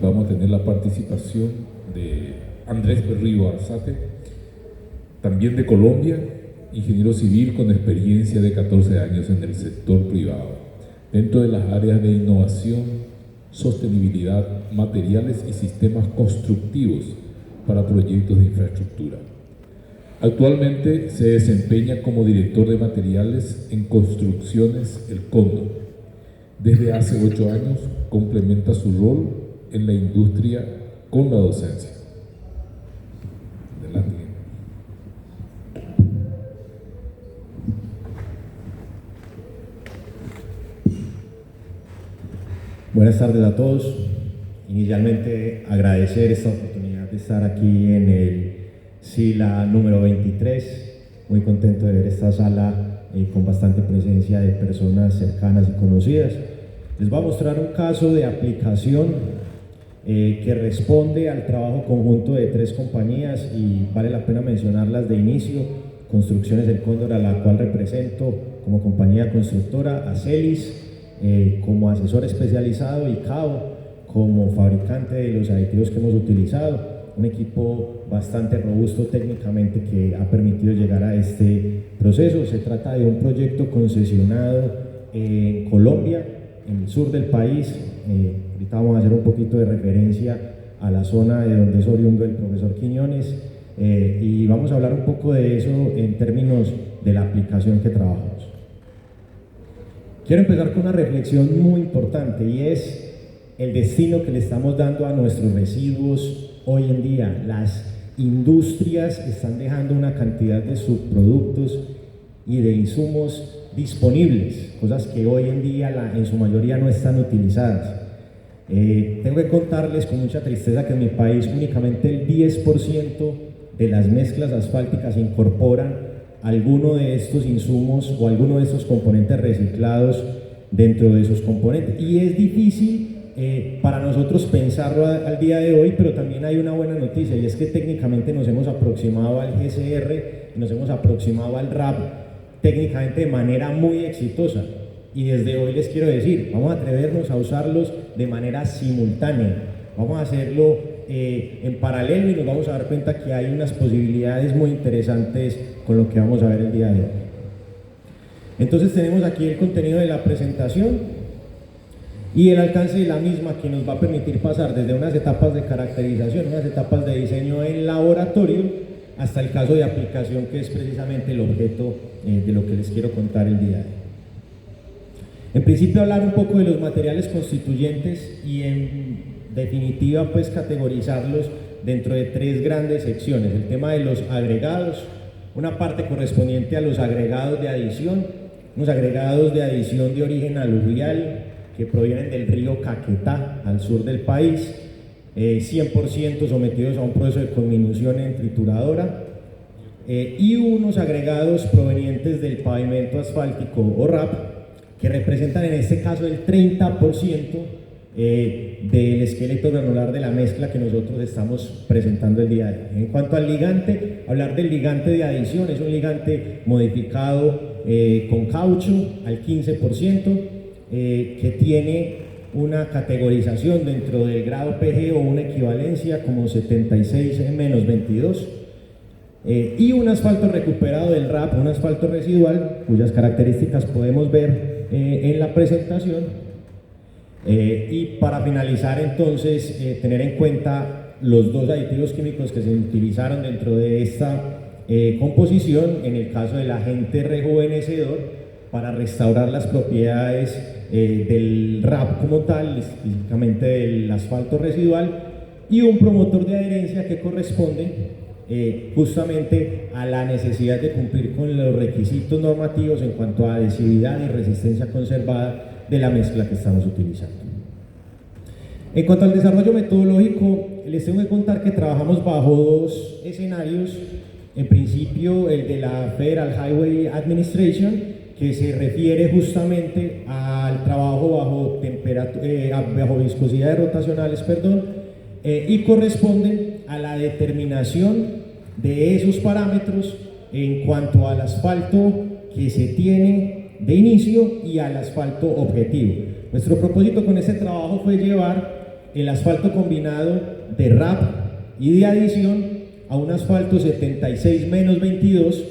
vamos a tener la participación de Andrés Berrío Arzate, también de Colombia, ingeniero civil con experiencia de 14 años en el sector privado, dentro de las áreas de innovación, sostenibilidad, materiales y sistemas constructivos para proyectos de infraestructura. Actualmente se desempeña como director de materiales en Construcciones El Cóndor. Desde hace 8 años complementa su rol en la industria con la docencia. Adelante. Buenas tardes a todos. Inicialmente agradecer esta oportunidad de estar aquí en el SILA número 23. Muy contento de ver esta sala con bastante presencia de personas cercanas y conocidas. Les voy a mostrar un caso de aplicación que responde al trabajo conjunto de 3 compañías y vale la pena mencionarlas de inicio. Construcciones El Cóndor, a la cual represento como compañía constructora, a Celis como asesor especializado y CAO como fabricante de los aditivos que hemos utilizado, un equipo bastante robusto técnicamente que ha permitido llegar a este proceso. Se trata de un proyecto concesionado en Colombia, en el sur del país. Ahorita vamos a hacer un poquito de referencia a la zona de donde es oriundo el profesor Quiñones y vamos a hablar un poco de eso en términos de la aplicación que trabajamos. Quiero empezar con una reflexión muy importante y es el destino que le estamos dando a nuestros residuos hoy en día. Las industrias están dejando una cantidad de subproductos y de insumos disponibles, cosas que hoy en día en su mayoría no están utilizadas. Tengo que contarles con mucha tristeza que en mi país únicamente el 10% de las mezclas asfálticas incorporan alguno de estos insumos o alguno de estos componentes reciclados dentro de esos componentes. Y es difícil para nosotros pensarlo al día de hoy, pero también hay una buena noticia y es que técnicamente nos hemos aproximado al GCR, nos hemos aproximado al RAP técnicamente de manera muy exitosa. Y desde hoy les quiero decir, vamos a atrevernos a usarlos de manera simultánea, vamos a hacerlo en paralelo y nos vamos a dar cuenta que hay unas posibilidades muy interesantes con lo que vamos a ver el día de hoy. Entonces tenemos aquí el contenido de la presentación y el alcance de la misma, que nos va a permitir pasar desde unas etapas de caracterización, unas etapas de diseño en laboratorio, hasta el caso de aplicación, que es precisamente el objeto de lo que les quiero contar el día de hoy. En principio, hablar un poco de los materiales constituyentes y en definitiva pues categorizarlos dentro de 3 grandes secciones. El tema de los agregados, una parte correspondiente a los agregados de adición, unos agregados de adición de origen aluvial que provienen del río Caquetá al sur del país, 100% sometidos a un proceso de conminución en trituradora, y unos agregados provenientes del pavimento asfáltico o RAP que representan en este caso el 30% del esqueleto granular de la mezcla que nosotros estamos presentando el día de hoy. En cuanto al ligante, hablar del ligante de adición, es un ligante modificado con caucho al 15%, que tiene una categorización dentro del grado PG o una equivalencia como 76-22, y un asfalto recuperado del RAP, un asfalto residual, cuyas características podemos ver en la presentación. Y para finalizar entonces, tener en cuenta los 2 aditivos químicos que se utilizaron dentro de esta composición, en el caso del agente rejuvenecedor para restaurar las propiedades del RAP como tal, específicamente del asfalto residual, y un promotor de adherencia que corresponde justamente a la necesidad de cumplir con los requisitos normativos en cuanto a adhesividad y resistencia conservada de la mezcla que estamos utilizando. En cuanto al desarrollo metodológico, les tengo que contar que trabajamos bajo 2 escenarios. En principio, el de la Federal Highway Administration, que se refiere justamente al trabajo bajo viscosidades rotacionales, y corresponde a la determinación de esos parámetros en cuanto al asfalto que se tiene de inicio y al asfalto objetivo. Nuestro propósito con este trabajo fue llevar el asfalto combinado de RAP y de adición a un asfalto 76-22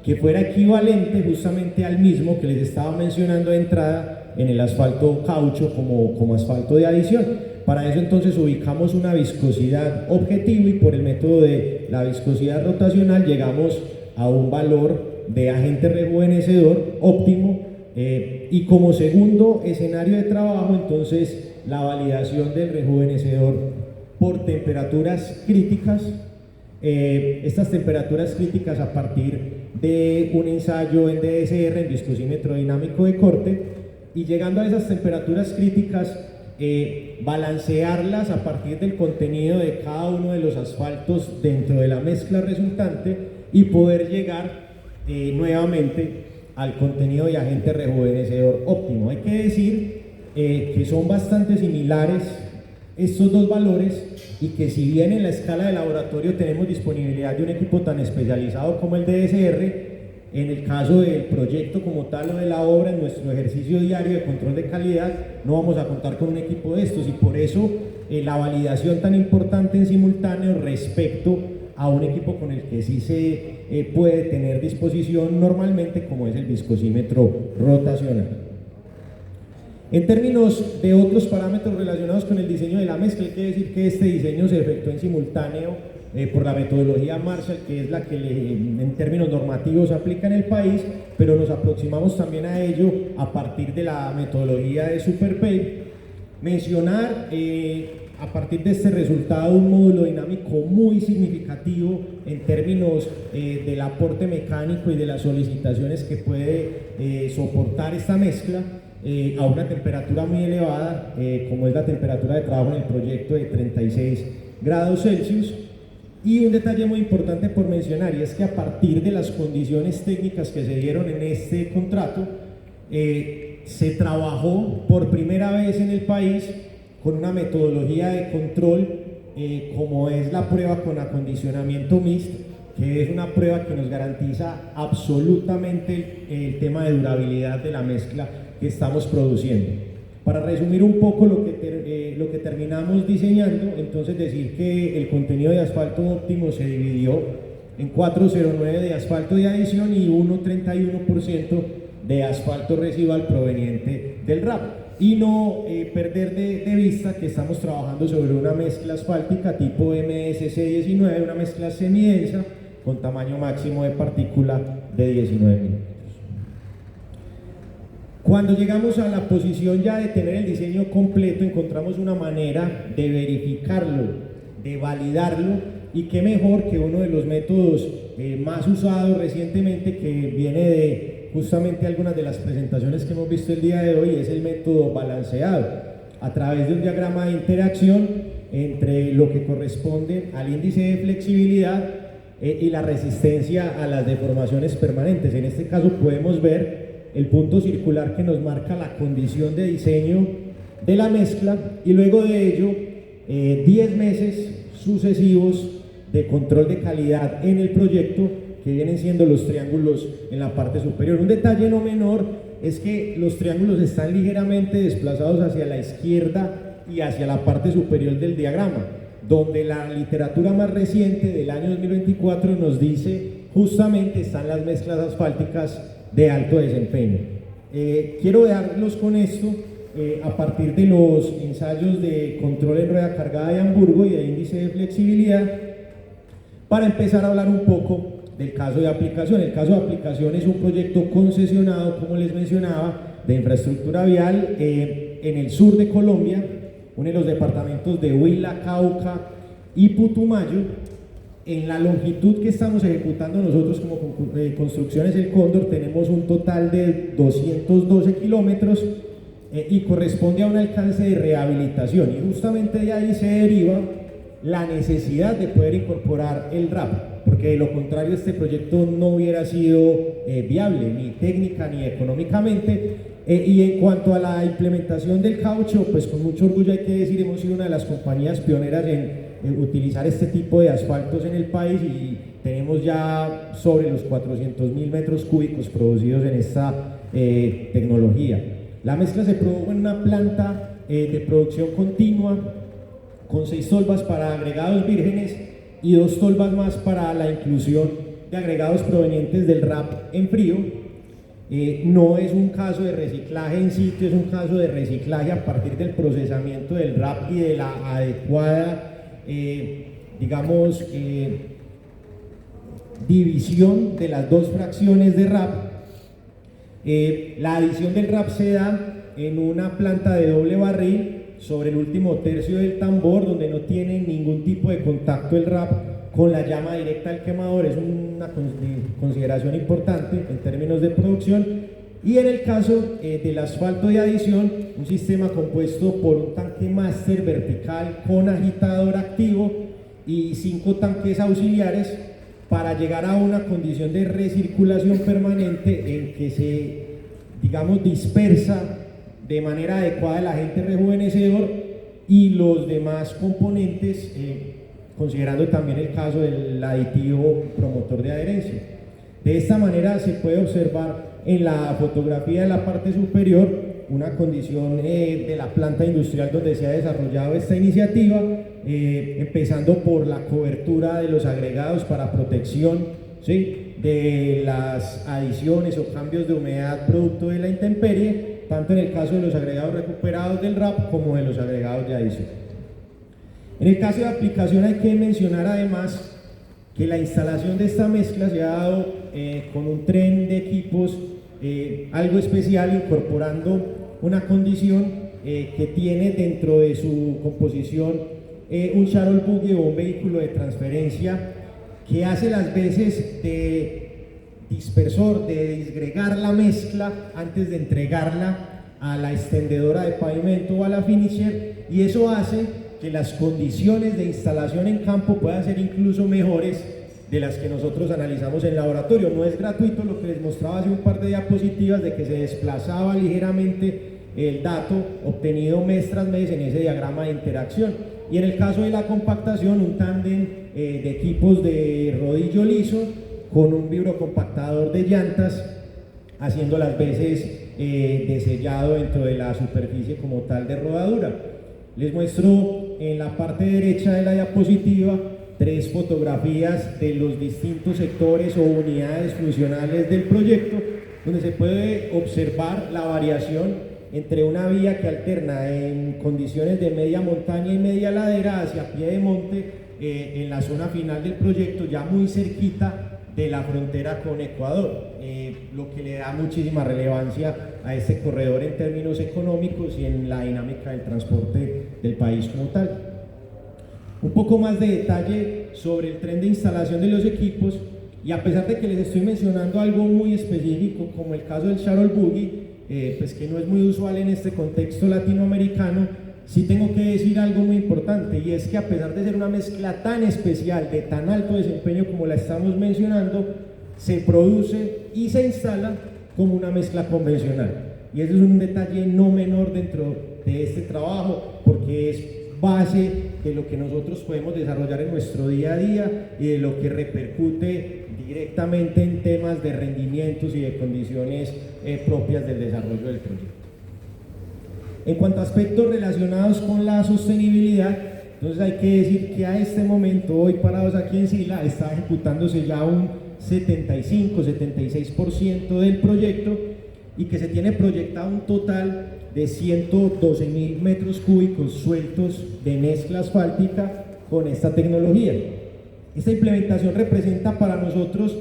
que fuera equivalente justamente al mismo que les estaba mencionando de entrada en el asfalto caucho como asfalto de adición. Para eso entonces ubicamos una viscosidad objetivo y por el método de la viscosidad rotacional llegamos a un valor de agente rejuvenecedor óptimo y como segundo escenario de trabajo entonces la validación del rejuvenecedor por temperaturas críticas. Estas temperaturas críticas a partir de un ensayo en DSR, en viscosímetro dinámico de corte, y llegando a esas temperaturas críticas, balancearlas a partir del contenido de cada uno de los asfaltos dentro de la mezcla resultante y poder llegar nuevamente al contenido de agente rejuvenecedor óptimo. Hay que decir que son bastante similares estos dos valores y que si bien en la escala de laboratorio tenemos disponibilidad de un equipo tan especializado como el DSR, en el caso del proyecto como tal o de la obra, en nuestro ejercicio diario de control de calidad, no vamos a contar con un equipo de estos y por eso la validación tan importante en simultáneo respecto a un equipo con el que sí se puede tener disposición normalmente como es el viscosímetro rotacional. En términos de otros parámetros relacionados con el diseño de la mezcla, hay que decir que este diseño se efectuó en simultáneo por la metodología Marshall, que es la que en términos normativos se aplica en el país, pero nos aproximamos también a ello a partir de la metodología de SuperPay. Mencionar a partir de este resultado un módulo dinámico muy significativo en términos del aporte mecánico y de las solicitaciones que puede soportar esta mezcla a una temperatura muy elevada, como es la temperatura de trabajo en el proyecto de 36 grados Celsius. Y un detalle muy importante por mencionar, y es que a partir de las condiciones técnicas que se dieron en este contrato, se trabajó por primera vez en el país con una metodología de control como es la prueba con acondicionamiento mixto, que es una prueba que nos garantiza absolutamente el tema de durabilidad de la mezcla que estamos produciendo. Para resumir un poco lo que terminamos diseñando, entonces decir que el contenido de asfalto óptimo se dividió en 409 de asfalto de adición y 1,31% de asfalto residual proveniente del RAP. Y no perder de vista que estamos trabajando sobre una mezcla asfáltica tipo MSC19, una mezcla semidensa con tamaño máximo de partícula de 19 milímetros. Cuando llegamos a la posición ya de tener el diseño completo, encontramos una manera de verificarlo, de validarlo, y qué mejor que uno de los métodos más usados recientemente, que viene de justamente algunas de las presentaciones que hemos visto el día de hoy, es el método balanceado, a través de un diagrama de interacción entre lo que corresponde al índice de flexibilidad y la resistencia a las deformaciones permanentes. En este caso podemos ver el punto circular que nos marca la condición de diseño de la mezcla y luego de ello 10 meses sucesivos de control de calidad en el proyecto, que vienen siendo los triángulos en la parte superior. Un detalle no menor es que los triángulos están ligeramente desplazados hacia la izquierda y hacia la parte superior del diagrama, donde la literatura más reciente del año 2024 nos dice justamente están las mezclas asfálticas de alto desempeño. Quiero dejarlos con esto a partir de los ensayos de control en rueda cargada de Hamburgo y de índice de flexibilidad, para empezar a hablar un poco del caso de aplicación. El caso de aplicación es un proyecto concesionado, como les mencionaba, de infraestructura vial en el sur de Colombia, uno de los departamentos de Huila, Cauca y Putumayo. En la longitud que estamos ejecutando nosotros como Construcciones El Cóndor tenemos un total de 212 kilómetros y corresponde a un alcance de rehabilitación, y justamente de ahí se deriva la necesidad de poder incorporar el RAP, porque de lo contrario este proyecto no hubiera sido viable ni técnica ni económicamente. Y en cuanto a la implementación del caucho, pues con mucho orgullo hay que decir, hemos sido una de las compañías pioneras en utilizar este tipo de asfaltos en el país, y tenemos ya sobre los 400.000 metros cúbicos producidos en esta tecnología. La mezcla se produjo en una planta de producción continua con 6 tolvas para agregados vírgenes y 2 tolvas más para la inclusión de agregados provenientes del RAP en frío. No es un caso de reciclaje in situ, es un caso de reciclaje a partir del procesamiento del RAP y de la adecuada, división de las 2 fracciones de RAP. La adición del RAP se da en una planta de doble barril sobre el último tercio del tambor, donde no tiene ningún tipo de contacto el RAP con la llama directa del quemador. Es una consideración importante en términos de producción. Y en el caso del asfalto de adición, un sistema compuesto por un tanque máster vertical con agitador activo y 5 tanques auxiliares para llegar a una condición de recirculación permanente en que se, dispersa de manera adecuada el agente rejuvenecedor y los demás componentes, considerando también el caso del aditivo promotor de adherencia. De esta manera se puede observar en la fotografía de la parte superior una condición de la planta industrial donde se ha desarrollado esta iniciativa, empezando por la cobertura de los agregados para protección, ¿sí?, de las adiciones o cambios de humedad producto de la intemperie, tanto en el caso de los agregados recuperados del RAP como de los agregados de adición. En el caso de aplicación hay que mencionar además que la instalación de esta mezcla se ha dado con un tren de equipos algo especial, incorporando una condición que tiene dentro de su composición un shuttle buggy o un vehículo de transferencia que hace las veces de dispersor, de disgregar la mezcla antes de entregarla a la extendedora de pavimento o a la finisher, y eso hace que las condiciones de instalación en campo puedan ser incluso mejores de las que nosotros analizamos en laboratorio. No es gratuito lo que les mostraba hace un par de diapositivas de que se desplazaba ligeramente el dato obtenido mes tras mes en ese diagrama de interacción. Y en el caso de la compactación, un tándem de equipos de rodillo liso con un vibrocompactador de llantas haciendo las veces de sellado dentro de la superficie como tal de rodadura. Les muestro en la parte derecha de la diapositiva 3 fotografías de los distintos sectores o unidades funcionales del proyecto, donde se puede observar la variación entre una vía que alterna en condiciones de media montaña y media ladera hacia pie de monte en la zona final del proyecto, ya muy cerquita de la frontera con Ecuador, lo que le da muchísima relevancia a este corredor en términos económicos y en la dinámica del transporte del país como tal. Un poco más de detalle sobre el tren de instalación de los equipos, y a pesar de que les estoy mencionando algo muy específico como el caso del shuttle buggy, pues que no es muy usual en este contexto latinoamericano, sí tengo que decir algo muy importante, y es que a pesar de ser una mezcla tan especial, de tan alto desempeño como la estamos mencionando, se produce y se instala como una mezcla convencional. Y eso es un detalle no menor dentro de este trabajo, porque es base de lo que nosotros podemos desarrollar en nuestro día a día y de lo que repercute directamente en temas de rendimientos y de condiciones propias del desarrollo del proyecto. En cuanto a aspectos relacionados con la sostenibilidad, entonces hay que decir que a este momento, hoy parados aquí en Sila, está ejecutándose ya un 75-76% del proyecto, y que se tiene proyectado un total de 112.000 metros cúbicos sueltos de mezcla asfáltica con esta tecnología. Esta implementación representa para nosotros,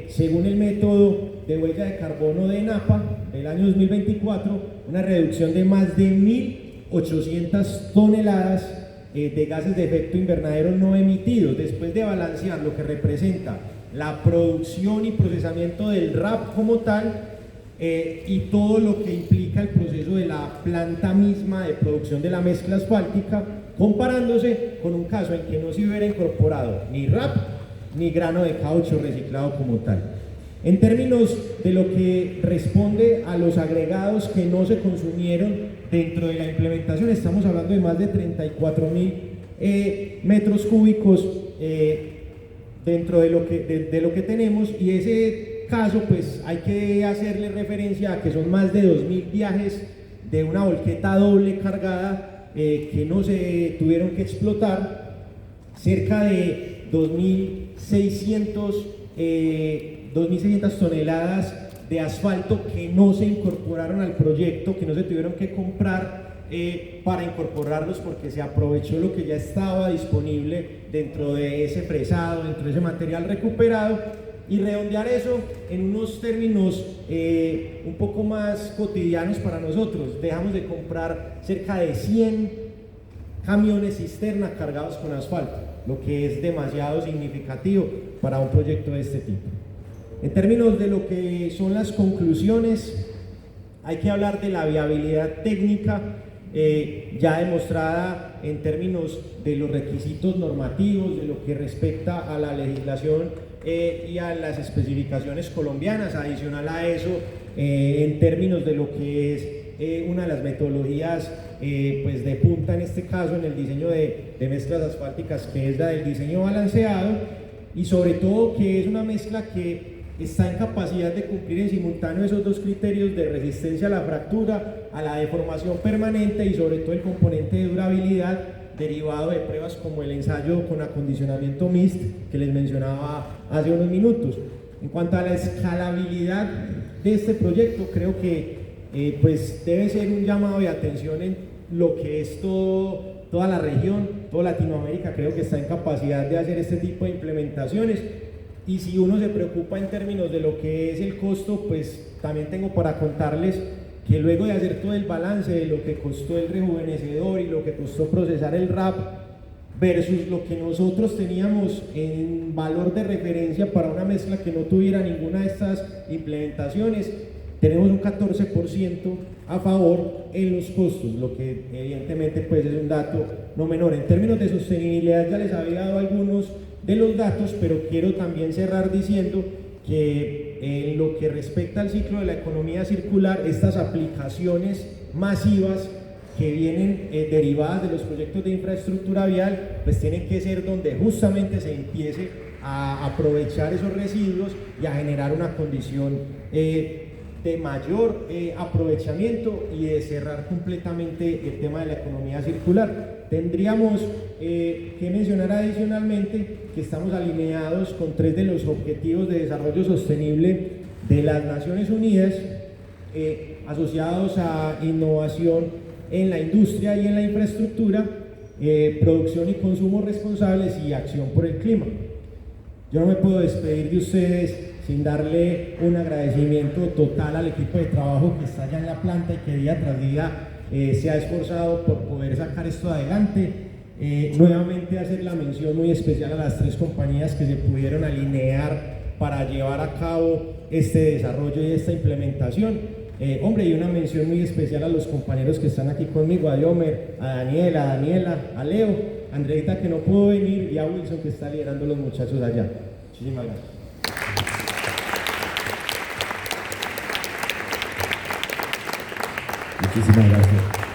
según el método de huella de carbono de ENAPA del año 2024, una reducción de más de 1.800 toneladas de gases de efecto invernadero no emitidos, después de balancear lo que representa la producción y procesamiento del RAP como tal, y todo lo que implica el proceso de la planta misma de producción de la mezcla asfáltica, comparándose con un caso en que no se hubiera incorporado ni RAP ni grano de caucho reciclado como tal. En términos de lo que responde a los agregados que no se consumieron dentro de la implementación, estamos hablando de más de 34.000 metros cúbicos dentro de lo que tenemos, y ese caso pues hay que hacerle referencia a que son más de 2.000 viajes de una volqueta doble cargada que no se tuvieron que explotar, cerca de 2.600 toneladas de asfalto que no se incorporaron al proyecto, que no se tuvieron que comprar para incorporarlos porque se aprovechó lo que ya estaba disponible dentro de ese fresado, dentro de ese material recuperado, y redondear eso en unos términos un poco más cotidianos para nosotros. Dejamos de comprar cerca de 100 camiones cisterna cargados con asfalto, lo que es demasiado significativo para un proyecto de este tipo. En términos de lo que son las conclusiones, hay que hablar de la viabilidad técnica ya demostrada en términos de los requisitos normativos, de lo que respecta a la legislación y a las especificaciones colombianas. Adicional a eso, en términos de lo que es una de las metodologías pues de punta en este caso en el diseño de mezclas asfálticas, que es la del diseño balanceado, y sobre todo que es una mezcla que está en capacidad de cumplir en simultáneo esos dos criterios de resistencia a la fractura, a la deformación permanente y sobre todo el componente de durabilidad derivado de pruebas como el ensayo con acondicionamiento MIST que les mencionaba hace unos minutos. En cuanto a la escalabilidad de este proyecto, creo que pues debe ser un llamado de atención en lo que es toda la región, toda Latinoamérica creo que está en capacidad de hacer este tipo de implementaciones. Y si uno se preocupa en términos de lo que es el costo, pues también tengo para contarles que luego de hacer todo el balance de lo que costó el rejuvenecedor y lo que costó procesar el RAP versus lo que nosotros teníamos en valor de referencia para una mezcla que no tuviera ninguna de estas implementaciones, tenemos un 14% a favor en los costos, lo que evidentemente pues es un dato no menor. En términos de sostenibilidad ya les había dado algunos de los datos, pero quiero también cerrar diciendo que en lo que respecta al ciclo de la economía circular, estas aplicaciones masivas que vienen derivadas de los proyectos de infraestructura vial, pues tienen que ser donde justamente se empiece a aprovechar esos residuos y a generar una condición de mayor aprovechamiento y de cerrar completamente el tema de la economía circular. Tendríamos que mencionar adicionalmente que estamos alineados con 3 de los objetivos de desarrollo sostenible de las Naciones Unidas asociados a innovación en la industria y en la infraestructura, producción y consumo responsables y acción por el clima. Yo no me puedo despedir de ustedes sin darle un agradecimiento total al equipo de trabajo que está allá en la planta y que día tras día se ha esforzado por poder sacar esto adelante. Nuevamente hacer la mención muy especial a las 3 compañías que se pudieron alinear para llevar a cabo este desarrollo y esta implementación. Y una mención muy especial a los compañeros que están aquí conmigo, a Diomer, a Daniela, a Leo, a Andreita que no pudo venir y a Wilson que está liderando a los muchachos allá. Muchísimas gracias. Muchísimas gracias.